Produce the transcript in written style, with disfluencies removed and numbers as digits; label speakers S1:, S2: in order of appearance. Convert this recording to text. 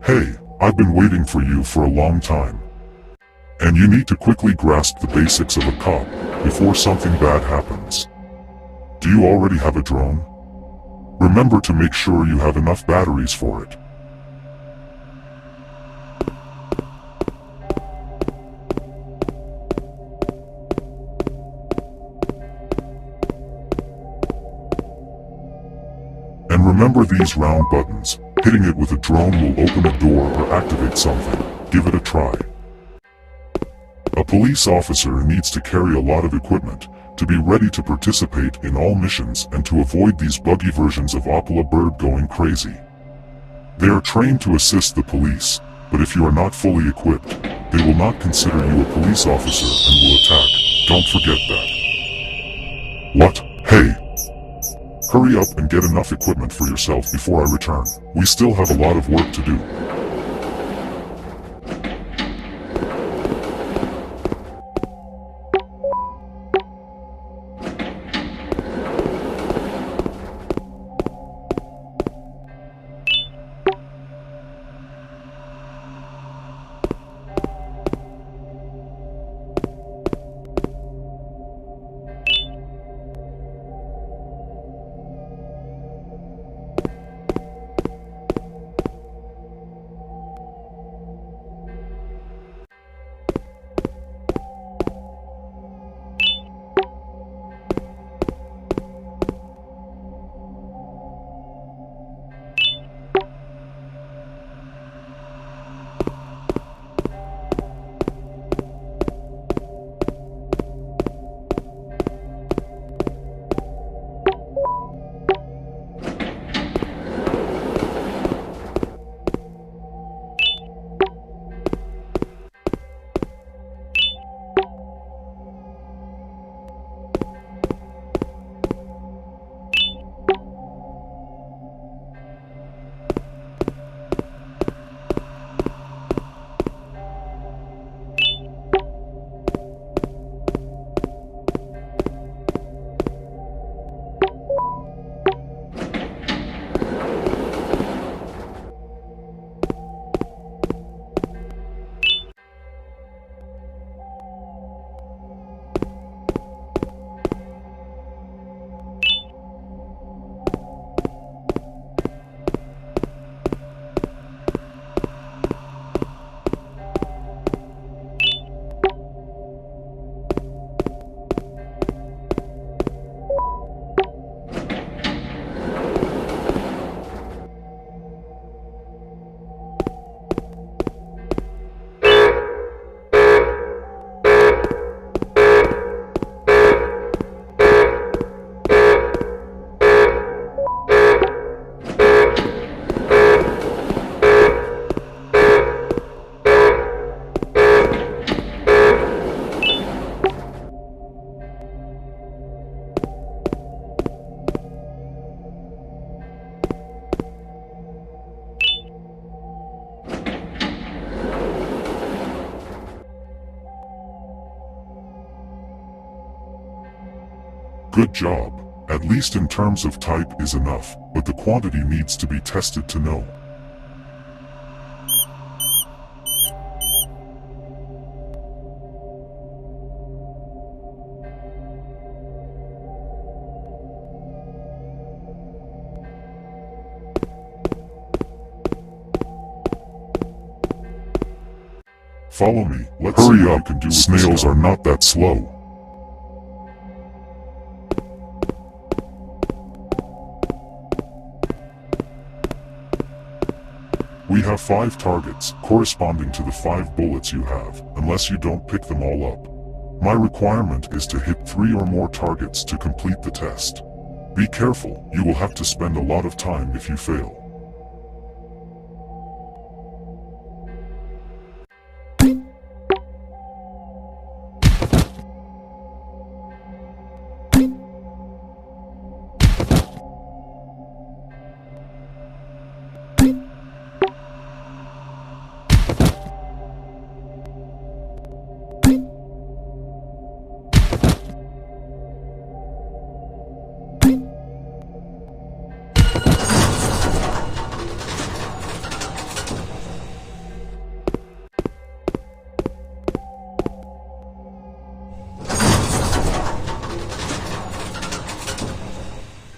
S1: Hey, I've been waiting for you for a long time. And you need to quickly grasp the basics of a cop before something bad happens. Do you already have a drone? Remember to make sure you have enough batteries for it. And remember these round buttons. Hitting it with a drone will open a door or activate something. Give it a try. A police officer needs to carry a lot of equipment to be ready to participate in all missions and to avoid these buggy versions of Opila Bird going crazy. They are trained to assist the police, but if you are not fully equipped, they will not consider you a police officer and will attack. Don't forget that. What? Hey! Hurry up and get enough equipment for yourself before I return. We still have a lot of work to do. Good job. At least in terms of type is enough, but the quantity needs to be tested to know. Follow me. Let's hurry up. Snails are not that slow. We have 5 targets, corresponding to the 5 bullets you have, unless you don't pick them all up. My requirement is to hit 3 or more targets to complete the test. Be careful, you will have to spend a lot of time if you fail.